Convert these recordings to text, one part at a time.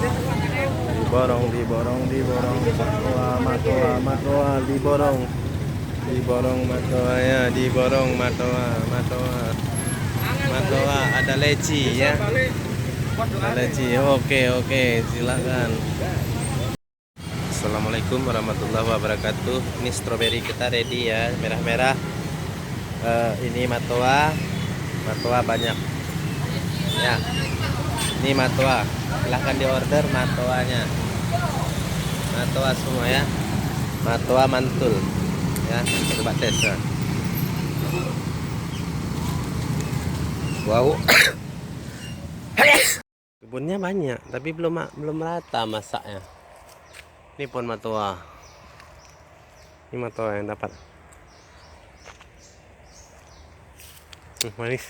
Diborong matoa, diborong matoanya, matoa, ada leci ya, ada leci. Oke, silakan. Assalamualaikum warahmatullahi wabarakatuh. Ini stroberi kita ready ya, merah-merah. Ini matoa banyak ya. Ini matoa, silahkan di order matoanya, matoa semua ya, matoa mantul ya. Coba tes ya. Wow. Kebunnya banyak tapi belum rata masaknya. Ini pohon matoa, ini matoa yang dapat. Manis.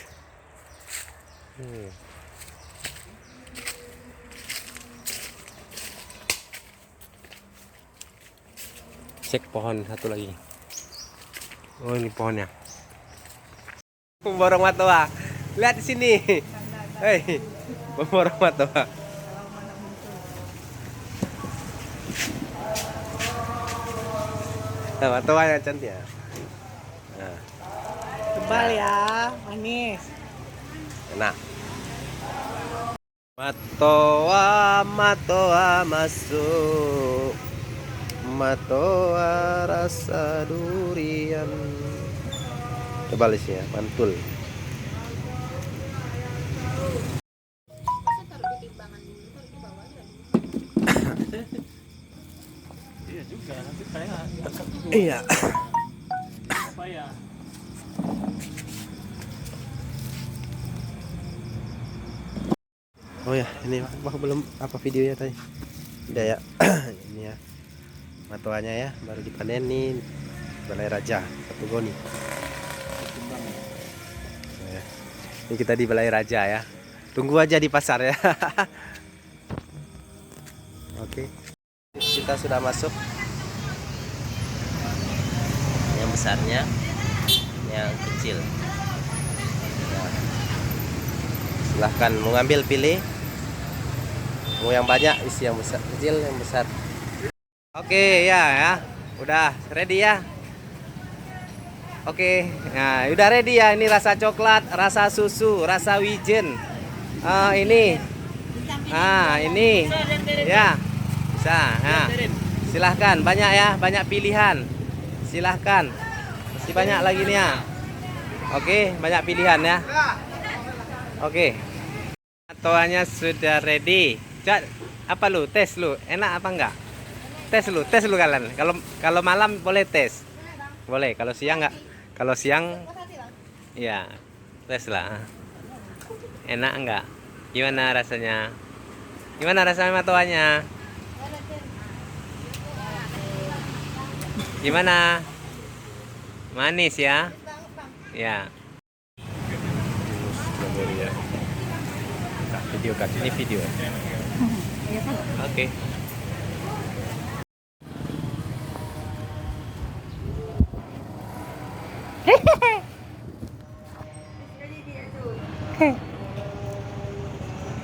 Cek pohon satu lagi. Oh, ini pohonnya. Borong matoa. Lihat di sini. Hei, borong matoa. Nah, matoa yang cantik ya. Nah. Tebal ya, manis. Enak. Matoa masuk. Matoa rasa durian. Coba ya, mantul. Iya juga, nanti saya angkat dulu. Iya. Apa ya? Oh ya, ini belum apa videonya tadi. Udah ya. Ini ya. Matoanya ya, baru dipanenin. Balai Raja, satu goni. Ya. Ini kita di Balai Raja ya. Tunggu aja di pasar ya. Oke. Kita sudah masuk. Yang besarnya, yang kecil. Ya. Silahkan mau ngambil pilih. Mau yang banyak isi yang besar, kecil yang besar. Oke ya, udah ready ya. Oke, nah udah ready ya. Ini rasa coklat, rasa susu, rasa wijen. Ini ya bisa. Nah, silahkan banyak ya, banyak pilihan. Silahkan, masih banyak lagi nih ya. Oke, banyak pilihan ya. Oke, matoanya sudah ready. Apa lu tes lu, enak apa enggak? Tes lu kalian. Kalau malam boleh tes, boleh. Kalau siang enggak? Kalau siang, ya tes lah. Enak enggak? Gimana rasanya? Gimana rasanya matoanya? Gimana? Manis ya? Ya. Video kan? Ini video. Oke.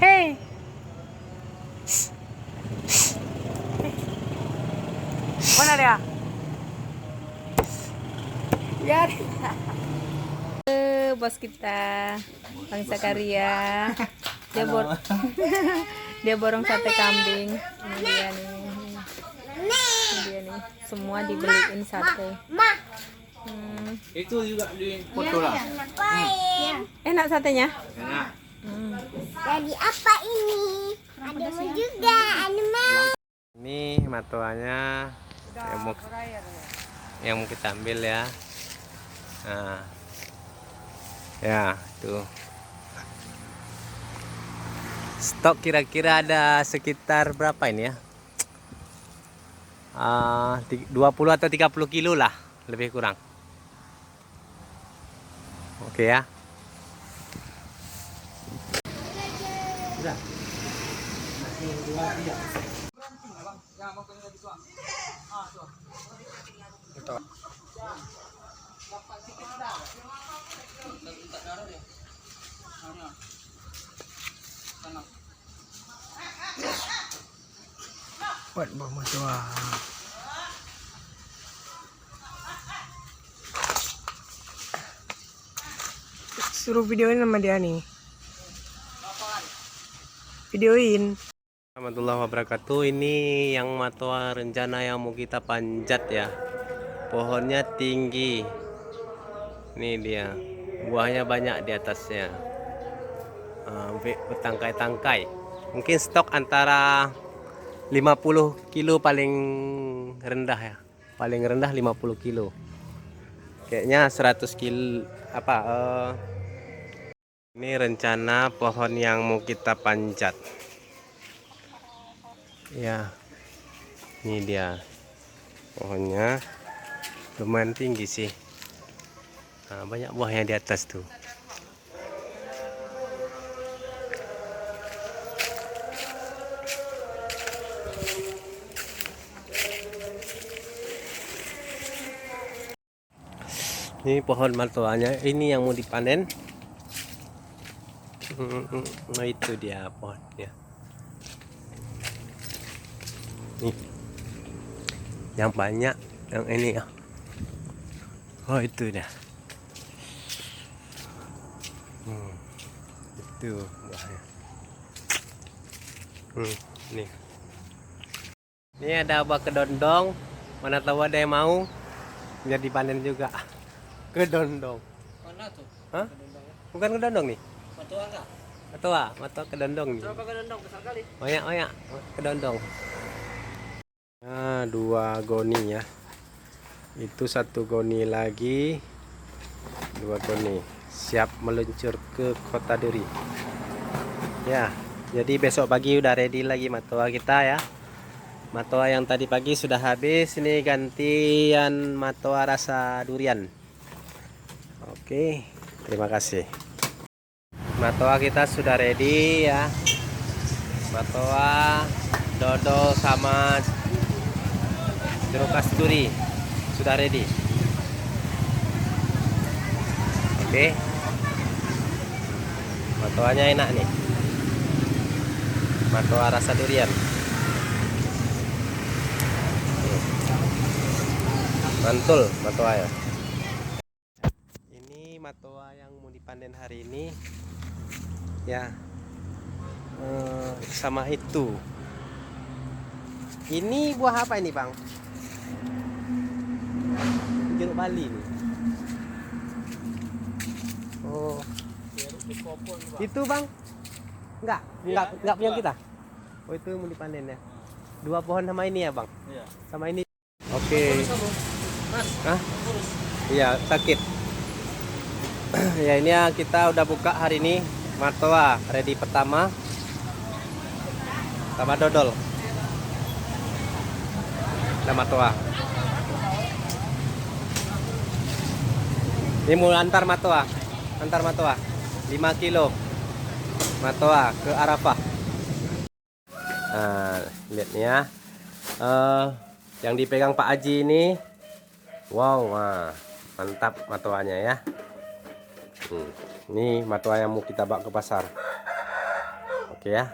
Hei. Mana dia? Ya. Bos kita, Bang Zakaria. Dia borong sate kambing. Ini dia nih. Semua dibeliin sate. Itu juga di foto lah. Enak satenya? Enak. Jadi apa ini? Ada mau juga, ada mau. Ini matoanya yang mau kita ambil ya. Nah, ya tuh. Stok kira-kira ada sekitar berapa ini ya? 20 atau 30 kilo lah, lebih kurang. Oke ya. Udah. Buat buah matua. Suruh videoin sama dia nih. Videoin. Warahmatullahi wabarakatuh. Ini yang matua rencana yang mau kita panjat ya. Pohonnya tinggi. Ini dia. Buahnya banyak di atasnya. Bertangkai-tangkai. Mungkin stok antara 50 kilo paling rendah ya. Paling rendah 50 kilo. Kayaknya 100 kilo apa ini rencana pohon yang mau kita panjat. Ya. Ini dia. Pohonnya lumayan tinggi sih. Nah, banyak buahnya di atas tuh. Ini pohon matoanya, ini yang mau dipanen. Nah itu dia pohonnya. Nih, yang banyak, yang ini ya. Oh itu dah. Itu buahnya. Nih. Ini ada buah kedondong. Mana tahu ada yang mau, biar dipanen juga. Kedondong. Mana tuh? Hah? Bukan kedondong nih? Matua enggak? Matua kedondong nih. Berapa kedondong besar kali? Banyak kedondong. Nah, 2 goni ya. Itu 1 goni lagi. 2 goni. Siap meluncur ke Kota Duri. Ya, jadi besok pagi udah ready lagi matua kita ya. Matua yang tadi pagi sudah habis. Ini gantian matua rasa durian. Oke, terima kasih. Matua kita sudah ready ya. Matua, dodol sama jeruk kasturi sudah ready. Oke. Matuanya enak nih. Matua rasa durian. Mantul matuanya. Matua yang mau dipanen hari ini ya, sama itu. Ini buah apa ini bang? Jeruk Bali nih. Oh itu bang? Enggak punya kita. Oh itu mau dipanen ya. 2 pohon sama ini ya bang? Iya. Sama ini. Oke. Hah? Iya sakit. Ya ini ya, kita udah buka hari ini matua ready pertama sama dodol. Ada matua. Ini mau antar matua 5 kilo matua ke Arafah. Nah, lihat nih ya. Yang dipegang Pak Haji ini. Wow, mantap matuanya ya. Ini matua yang mau kita bawa ke pasar. Oke ya.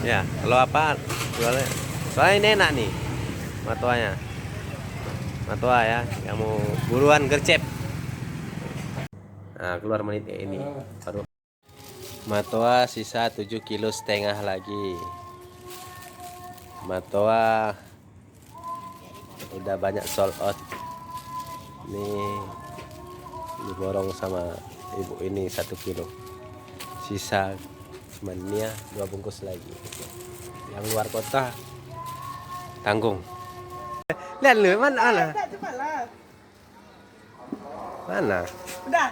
Ya, kalau apa jualnya? Soalnya ini enak nih matuanya. Matua ya, yang mau buruan gercep. Nah, keluar menit ini. Baru matua sisa 7,5 kilo lagi. Matua udah banyak sold out. Nih diborong sama ibu ini 1 kilo. Sisa cuman ini ya 2 bungkus lagi. Yang luar kota tanggung. Lihat lu mana? Mana? Udah.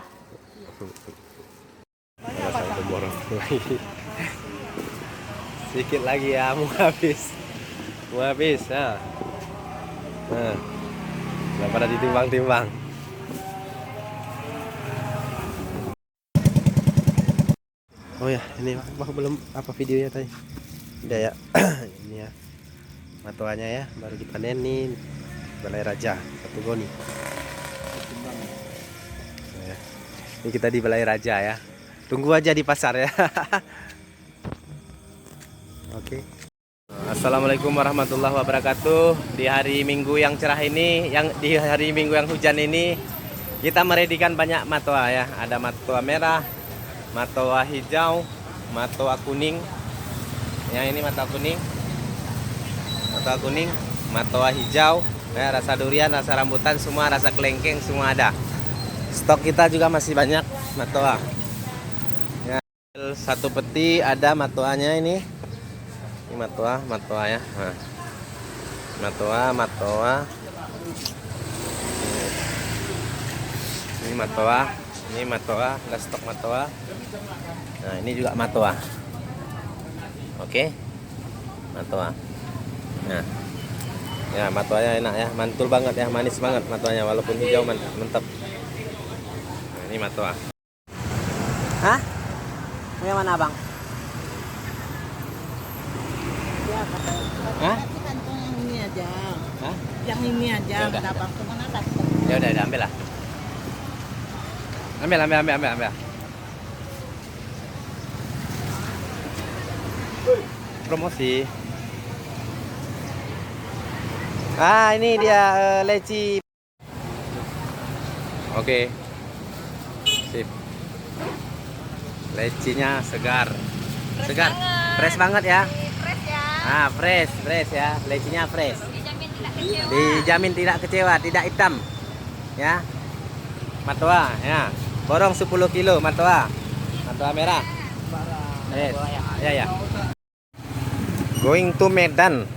Sedikit lagi ya, mau habis ya. Nah, nggak pada ditimbang-timbang. Oh ya, ini bang belum apa videonya tadi? Udah ya. Ini ya matuanya ya, baru dipanen nih. Balai Raja 1 goni. Nah, ini kita di Balai Raja ya. Tunggu aja di pasar ya. Oke. Assalamualaikum warahmatullahi wabarakatuh. Di hari Minggu yang cerah ini, di hari Minggu yang hujan ini, kita meredikan banyak matoa ya. Ada matoa merah, matoa hijau, matoa kuning. Yang ini matoa kuning, matoa hijau, ya, rasa durian, rasa rambutan, semua rasa kelengkeng semua ada. Stok kita juga masih banyak matoa. Ya, satu peti ada matoanya ini. Ini matoa ya. Nah. Matoa. Ini matoa, ada stok matoa. Nah, ini juga matoa. Oke. Matoa. Nah. Ya, matoanya enak ya, mantul banget ya, manis banget matoanya walaupun hijau mantap. Nah, ini matoa. Hah? Yang mana, Bang? Hah? Kantong yang ini aja. Hah? Yang ini aja. Ya udah. Kenapa? Kemana tak? Ya udah, ambil lah. Ambil. Promosi. Ini dia leci. Oke. Sip. Lecinya segar. Fresh banget ya. Fresh ya. Lecinya fresh. Dijamin tidak kecewa, tidak hitam. Ya. Matoa ya. Borong 10 kilo matoa. Matoa merah. Ya. Going to Medan.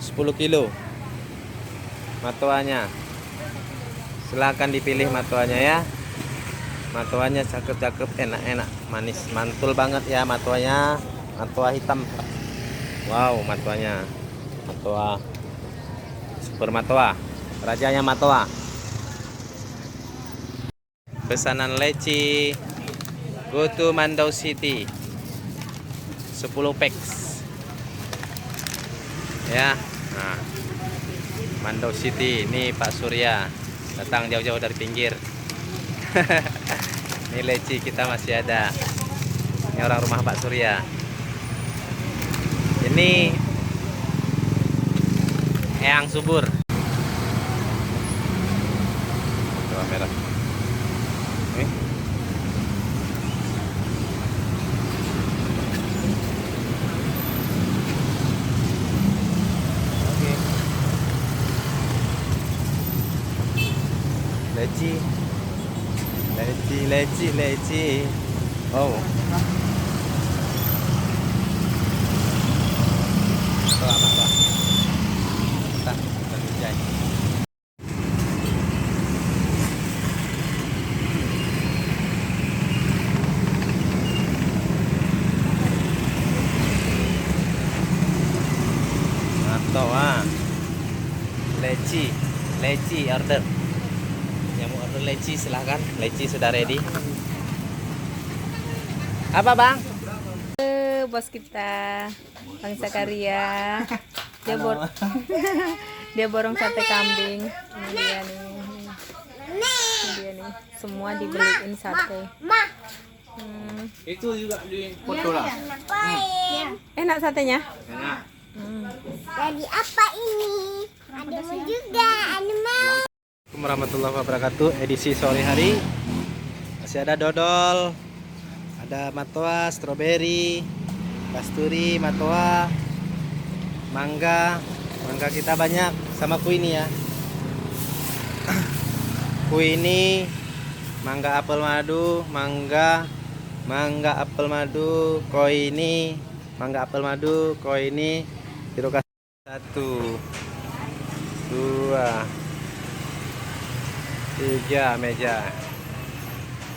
10 kilo. Matoanya. Silakan dipilih matoanya ya. Matoanya cakep-cakep, enak-enak, manis, mantul banget ya matoanya. Matoa hitam. Wow, matoanya. Matoa. Super matoa. Rajanya matoa. Pesanan leci. Go to Mandau City. 10 packs. Ya. Nah. Mandau City, ini Pak Surya. Datang jauh-jauh dari pinggir. Ini leci kita masih ada. Ini orang rumah Pak Surya. Ini eyang subur. Matoa merah. Oke. Leci. Oh. Matoa. Kita jai. Matoa. Leci order. Yang mau order leci silahkan. Leci sudah ready. Apa, Bang? Bos kita, Bang Zakaria. Dia borong sate kambing. Ini dia nih. Semua dibeliin sate. Itu juga di foto lah. Enak satenya? Enak. Jadi apa ini? Ada mau juga, ada mau. Assalamualaikum warahmatullahi wabarakatuh. Edisi sore hari. Masih ada dodol. Ada matoa, stroberi, kasturi, matoa, mangga kita banyak, sama kuini ya. Kuini, mangga apel madu, mangga apel madu, koini, mangga apel madu, koini, jeruk kasih 1, 2, 3 meja,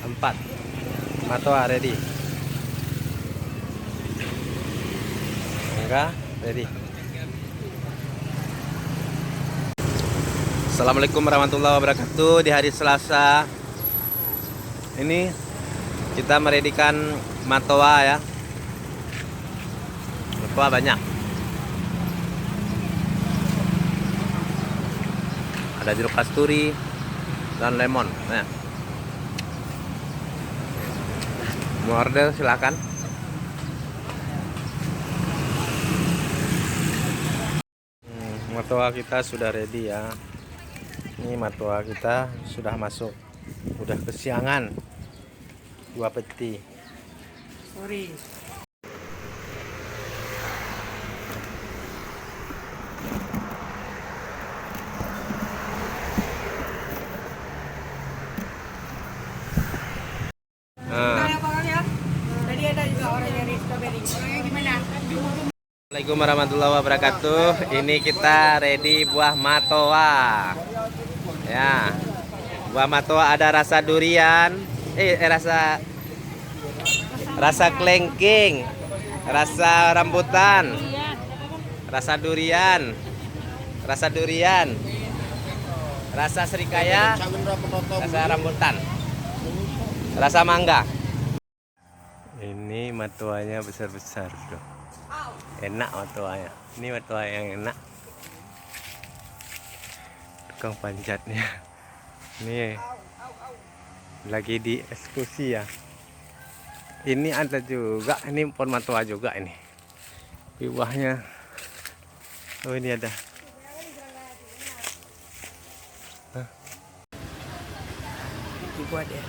4. Matoa ready. Mangga ready. Assalamualaikum warahmatullahi wabarakatuh. Di hari Selasa ini kita meredikan matoa ya. Matoa banyak. Ada jeruk kasturi dan lemon. Nah. Mau order silakan. Matoa kita sudah ready ya. Ini matoa kita sudah masuk. Udah kesiangan. 2 peti. Sorry. Nah. Tadi ada juga orang nyari strawberry. Orangnya gimana? Assalamualaikum warahmatullahi wabarakatuh. Ini kita ready buah matoa. Ya. Buah matoa ada rasa durian, rasa kelengking, rasa rambutan, rasa durian, rasa serikaya, rasa rambutan, rasa mangga. Ini matoanya besar-besar tuh. Enak matoanya. Ini matoa yang enak. Tukang panjatnya. Ini lagi di eksekusi ya. Ini ada juga, ini pohon matoa juga ini. Di buahnya. Oh ini ada. Dibuat ya.